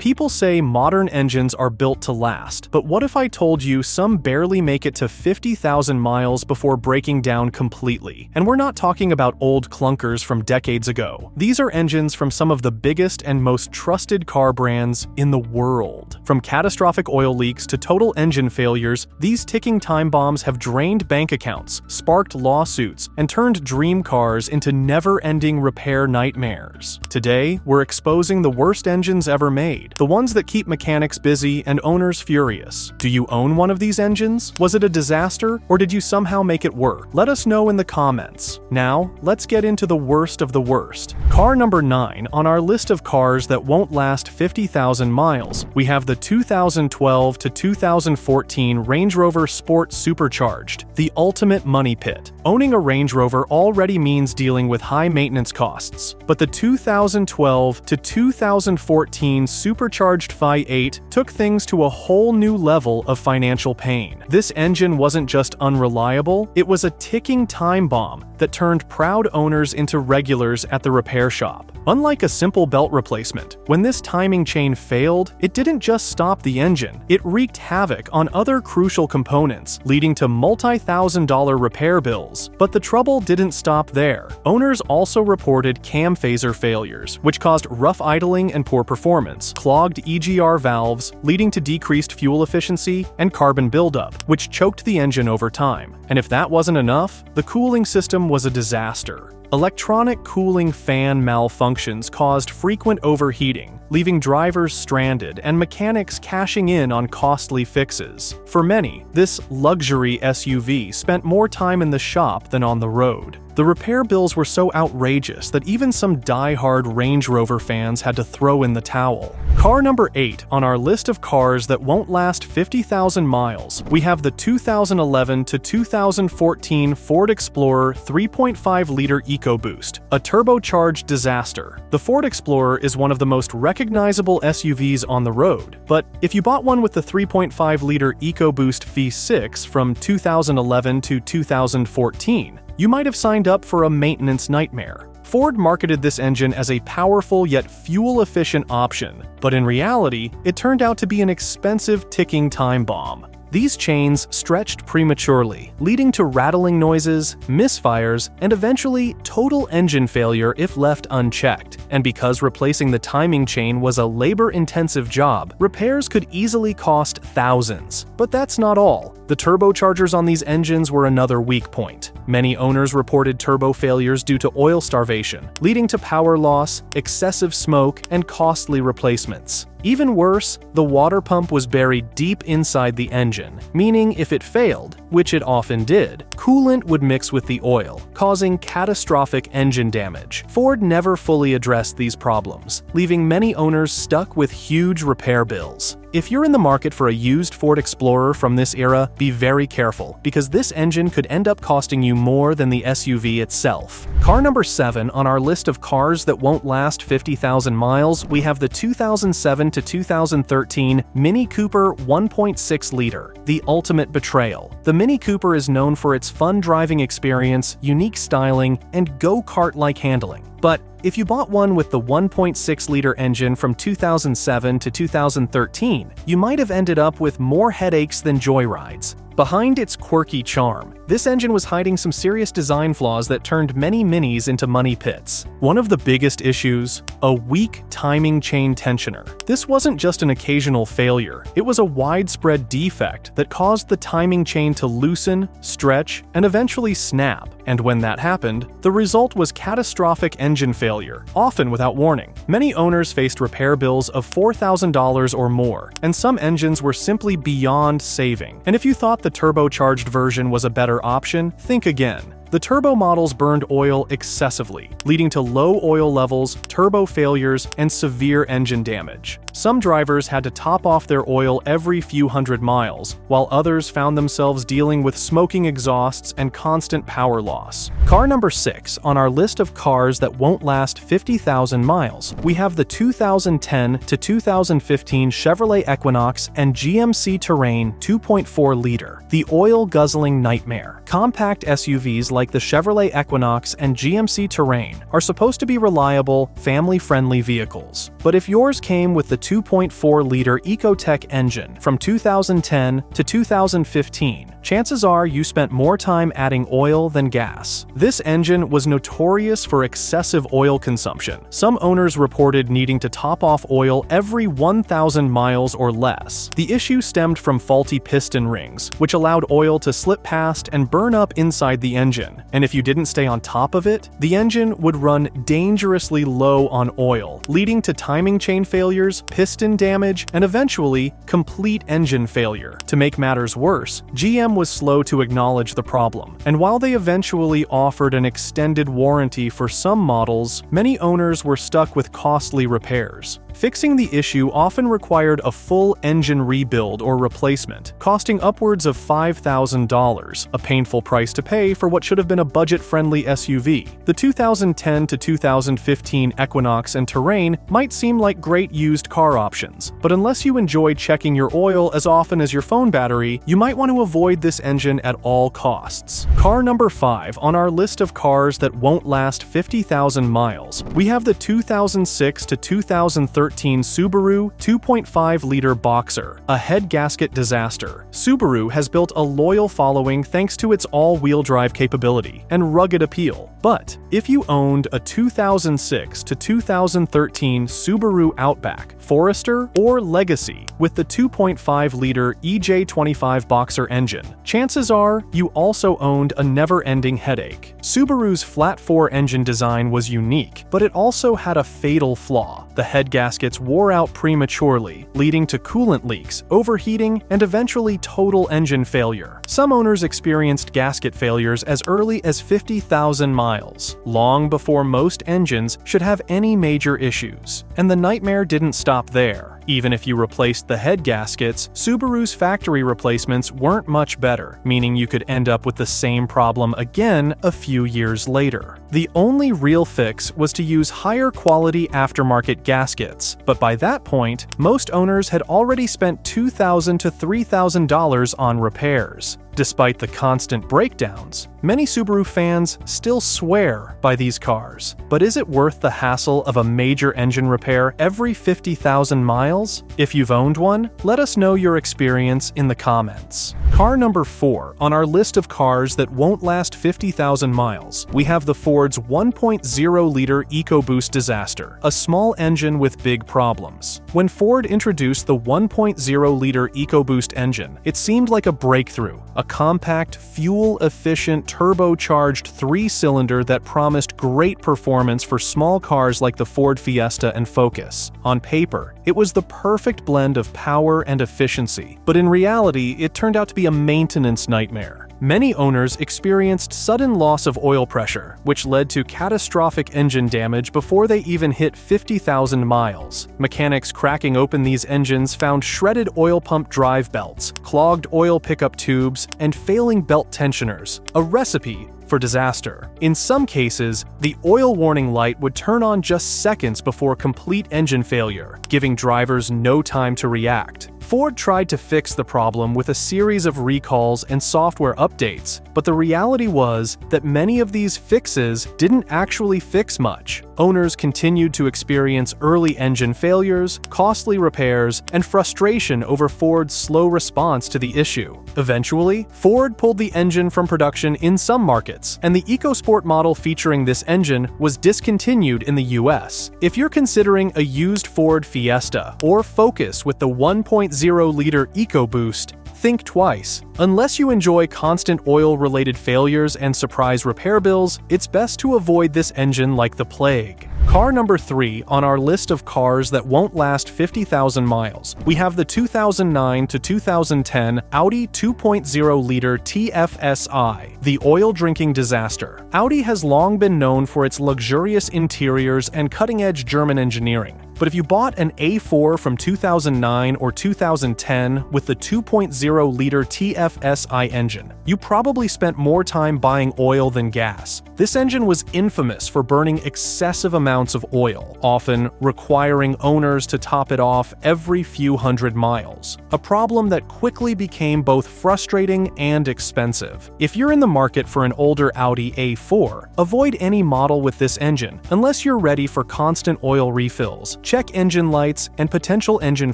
People say modern engines are built to last, but what if I told you some barely make it to 50,000 miles before breaking down completely? And we're not talking about old clunkers from decades ago. These are engines from some of the biggest and most trusted car brands in the world. From catastrophic oil leaks to total engine failures, these ticking time bombs have drained bank accounts, sparked lawsuits, and turned dream cars into never-ending repair nightmares. Today, we're exposing the worst engines ever made, the ones that keep mechanics busy and owners furious. Do you own one of these engines? Was it a disaster, or did you somehow make it work? Let us know in the comments. Now, let's get into the worst of the worst. Car number 9 on our list of cars that won't last 50,000 miles, we have the 2012 to 2014 Range Rover Sport Supercharged, the ultimate money pit. Owning a Range Rover already means dealing with high maintenance costs, but the 2012 to 2014 Supercharged V8 took things to a whole new level of financial pain. This engine wasn't just unreliable, it was a ticking time bomb that turned proud owners into regulars at the repair shop. Unlike a simple belt replacement, when this timing chain failed, it didn't just stop the engine, it wreaked havoc on other crucial components, leading to multi-thousand-dollar repair bills. But the trouble didn't stop there. Owners also reported cam phaser failures, which caused rough idling and poor performance, clogged EGR valves, leading to decreased fuel efficiency and carbon buildup, which choked the engine over time. And if that wasn't enough, the cooling system was a disaster. Electronic cooling fan malfunctions caused frequent overheating, leaving drivers stranded and mechanics cashing in on costly fixes. For many, this luxury SUV spent more time in the shop than on the road. The repair bills were so outrageous that even some die-hard Range Rover fans had to throw in the towel. Car number 8 on our list of cars that won't last 50,000 miles, we have the 2011 to 2014 Ford Explorer 3.5-liter EcoBoost, a turbocharged disaster. The Ford Explorer is one of the most recognizable SUVs on the road, but if you bought one with the 3.5-liter EcoBoost V6 from 2011 to 2014, you might have signed up for a maintenance nightmare. Ford marketed this engine as a powerful yet fuel-efficient option, but in reality, it turned out to be an expensive ticking time bomb. These chains stretched prematurely, leading to rattling noises, misfires, and eventually total engine failure if left unchecked. And because replacing the timing chain was a labor-intensive job, repairs could easily cost thousands. But that's not all. The turbochargers on these engines were another weak point. Many owners reported turbo failures due to oil starvation, leading to power loss, excessive smoke, and costly replacements. Even worse, the water pump was buried deep inside the engine, meaning if it failed, which it often did, coolant would mix with the oil, causing catastrophic engine damage. Ford never fully addressed these problems, leaving many owners stuck with huge repair bills. If you're in the market for a used Ford Explorer from this era, be very careful, because this engine could end up costing you more than the SUV itself. Car number 7 on our list of cars that won't last 50,000 miles, we have the 2007 to 2013 Mini Cooper 1.6-liter, the ultimate betrayal. The Mini Cooper is known for its fun driving experience, unique styling, and go-kart-like handling. But if you bought one with the 1.6-liter engine from 2007 to 2013, you might have ended up with more headaches than joyrides. Behind its quirky charm, this engine was hiding some serious design flaws that turned many Minis into money pits. One of the biggest issues? A weak timing chain tensioner. This wasn't just an occasional failure, it was a widespread defect that caused the timing chain to loosen, stretch, and eventually snap. And when that happened, the result was catastrophic engine failure, often without warning. Many owners faced repair bills of $4,000 or more, and some engines were simply beyond saving. And if you thought the turbocharged version was a better option, think again. The turbo models burned oil excessively, leading to low oil levels, turbo failures, and severe engine damage. Some drivers had to top off their oil every few hundred miles, while others found themselves dealing with smoking exhausts and constant power loss. Car number 6 on our list of cars that won't last 50,000 miles, we have the 2010 to 2015 Chevrolet Equinox and GMC Terrain 2.4-liter, the oil-guzzling nightmare. Compact SUVs like the Chevrolet Equinox and GMC Terrain are supposed to be reliable, family-friendly vehicles. But if yours came with the 2.4-liter Ecotec engine from 2010 to 2015, chances are you spent more time adding oil than gas. This engine was notorious for excessive oil consumption. Some owners reported needing to top off oil every 1,000 miles or less. The issue stemmed from faulty piston rings, which allowed oil to slip past and burn up inside the engine. And if you didn't stay on top of it, the engine would run dangerously low on oil, leading to timing chain failures, piston damage, and eventually complete engine failure. To make matters worse, GM was slow to acknowledge the problem, and while they eventually offered an extended warranty for some models, many owners were stuck with costly repairs. Fixing the issue often required a full engine rebuild or replacement, costing upwards of $5,000, a painful price to pay for what should have been a budget-friendly SUV. The 2010 to 2015 Equinox and Terrain might seem like great used car options, but unless you enjoy checking your oil as often as your phone battery, you might want to avoid this engine at all costs. Car number 5 on our list of cars that won't last 50,000 miles, we have the 2006 to 2013 Subaru 2.5-liter Boxer, a head gasket disaster. Subaru has built a loyal following thanks to its all-wheel drive capability and rugged appeal. But if you owned a 2006 to 2013 Subaru Outback, Forester, or Legacy with the 2.5-liter EJ25 Boxer engine, chances are you also owned a never-ending headache. Subaru's flat-4 engine design was unique, but it also had a fatal flaw. The head gaskets wore out prematurely, leading to coolant leaks, overheating, and eventually total engine failure. Some owners experienced gasket failures as early as 50,000 miles, long before most engines should have any major issues. And the nightmare didn't stop there. Even if you replaced the head gaskets, Subaru's factory replacements weren't much better, meaning you could end up with the same problem again a few years later. The only real fix was to use higher quality aftermarket gaskets, but by that point, most owners had already spent $2,000 to $3,000 on repairs. Despite the constant breakdowns, many Subaru fans still swear by these cars. But is it worth the hassle of a major engine repair every 50,000 miles? If you've owned one, let us know your experience in the comments. Car number 4 on our list of cars that won't last 50,000 miles, we have the Ford's 1.0-liter EcoBoost disaster, a small engine with big problems. When Ford introduced the 1.0-liter EcoBoost engine, it seemed like a breakthrough, a compact, fuel-efficient, turbocharged 3-cylinder that promised great performance for small cars like the Ford Fiesta and Focus. On paper, it was the perfect blend of power and efficiency, but in reality, it turned out to be a maintenance nightmare. Many owners experienced sudden loss of oil pressure, which led to catastrophic engine damage before they even hit 50,000 miles. Mechanics cracking open these engines found shredded oil pump drive belts, clogged oil pickup tubes, and failing belt tensioners, a recipe for disaster. In some cases, the oil warning light would turn on just seconds before complete engine failure, giving drivers no time to react. Ford tried to fix the problem with a series of recalls and software updates, but the reality was that many of these fixes didn't actually fix much. Owners continued to experience early engine failures, costly repairs, and frustration over Ford's slow response to the issue. Eventually, Ford pulled the engine from production in some markets, and the EcoSport model featuring this engine was discontinued in the US. If you're considering a used Ford Fiesta or Focus with the 1.0-liter EcoBoost, think twice. Unless you enjoy constant oil-related failures and surprise repair bills, it's best to avoid this engine like the plague. Car number 3 on our list of cars that won't last 50,000 miles, we have the 2009 to 2010 Audi 2.0-liter TFSI, the oil-drinking disaster. Audi has long been known for its luxurious interiors and cutting-edge German engineering. But if you bought an A4 from 2009 or 2010 with the 2.0-liter TFSI engine, you probably spent more time buying oil than gas. This engine was infamous for burning excessive amounts of oil, often requiring owners to top it off every few hundred miles, a problem that quickly became both frustrating and expensive. If you're in the market for an older Audi A4, avoid any model with this engine unless you're ready for constant oil refills, check engine lights, and potential engine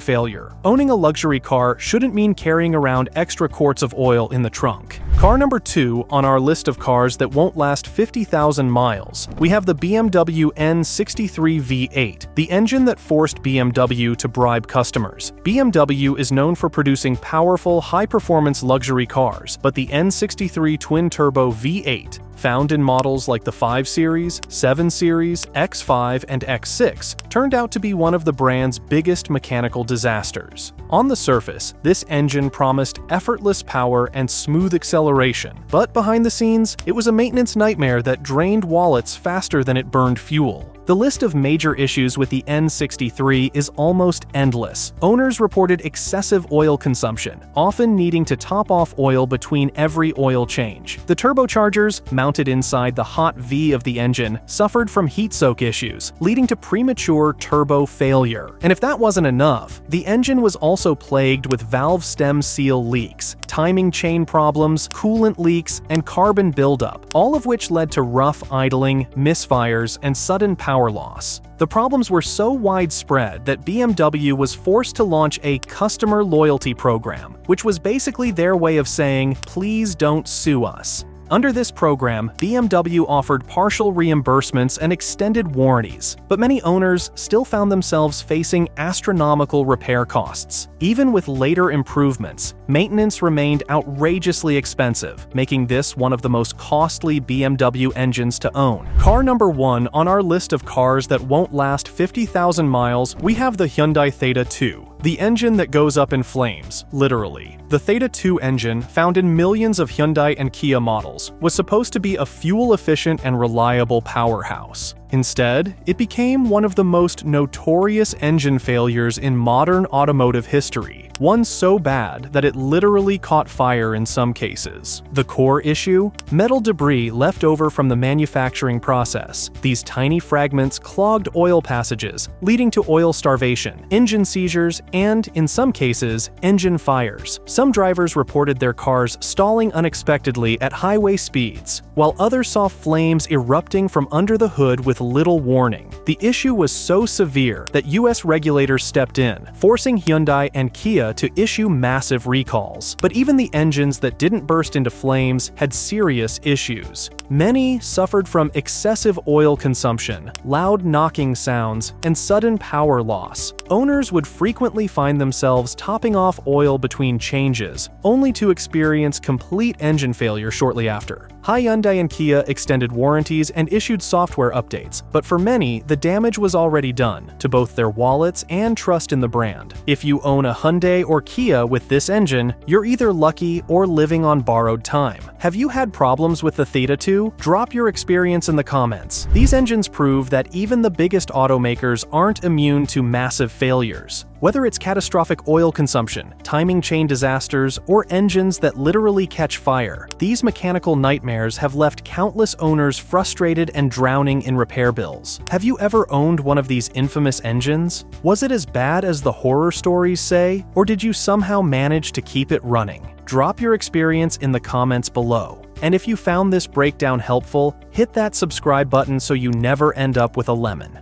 failure. Owning a luxury car shouldn't mean carrying around extra quarts of oil in the trunk. Car number 2 on our list of cars that won't last 50,000 miles. We have the BMW N63 V8, the engine that forced BMW to bribe customers. BMW is known for producing powerful, high-performance luxury cars, but the N63 twin-turbo V8, found in models like the 5 Series, 7 Series, X5, and X6, turned out to be one of the brand's biggest mechanical disasters. On the surface, this engine promised effortless power and smooth acceleration, but behind the scenes, it was a maintenance nightmare that drained wallets faster than it burned fuel. The list of major issues with the N63 is almost endless. Owners reported excessive oil consumption, often needing to top off oil between every oil change. The turbochargers, mounted inside the hot V of the engine, suffered from heat soak issues, leading to premature turbo failure. And if that wasn't enough, the engine was also plagued with valve stem seal leaks, timing chain problems, coolant leaks, and carbon buildup, all of which led to rough idling, misfires, and sudden power loss. The problems were so widespread that BMW was forced to launch a customer loyalty program, which was basically their way of saying, "Please don't sue us." Under this program, BMW offered partial reimbursements and extended warranties, but many owners still found themselves facing astronomical repair costs. Even with later improvements, maintenance remained outrageously expensive, making this one of the most costly BMW engines to own. Car number 1 on our list of cars that won't last 50,000 miles, we have the Hyundai Theta 2. The engine that goes up in flames, literally. The Theta 2 engine, found in millions of Hyundai and Kia models, was supposed to be a fuel-efficient and reliable powerhouse. Instead, it became one of the most notorious engine failures in modern automotive history, one so bad that it literally caught fire in some cases. The core issue? Metal debris left over from the manufacturing process. These tiny fragments clogged oil passages, leading to oil starvation, engine seizures, and, in some cases, engine fires. Some drivers reported their cars stalling unexpectedly at highway speeds, while others saw flames erupting from under the hood with little warning. The issue was so severe that US regulators stepped in, forcing Hyundai and Kia to issue massive recalls. But even the engines that didn't burst into flames had serious issues. Many suffered from excessive oil consumption, loud knocking sounds, and sudden power loss. Owners would frequently find themselves topping off oil between changes, only to experience complete engine failure shortly after. Hyundai and Kia extended warranties and issued software updates, but for many, the damage was already done to both their wallets and trust in the brand. If you own a Hyundai or Kia with this engine, you're either lucky or living on borrowed time. Have you had problems with the Theta 2? Drop your experience in the comments. These engines prove that even the biggest automakers aren't immune to massive failures. Whether it's catastrophic oil consumption, timing chain disasters, or engines that literally catch fire, these mechanical nightmares have left countless owners frustrated and drowning in repair bills. Have you ever owned one of these infamous engines? Was it as bad as the horror stories say, or did you somehow manage to keep it running? Drop your experience in the comments below. And if you found this breakdown helpful, hit that subscribe button so you never end up with a lemon.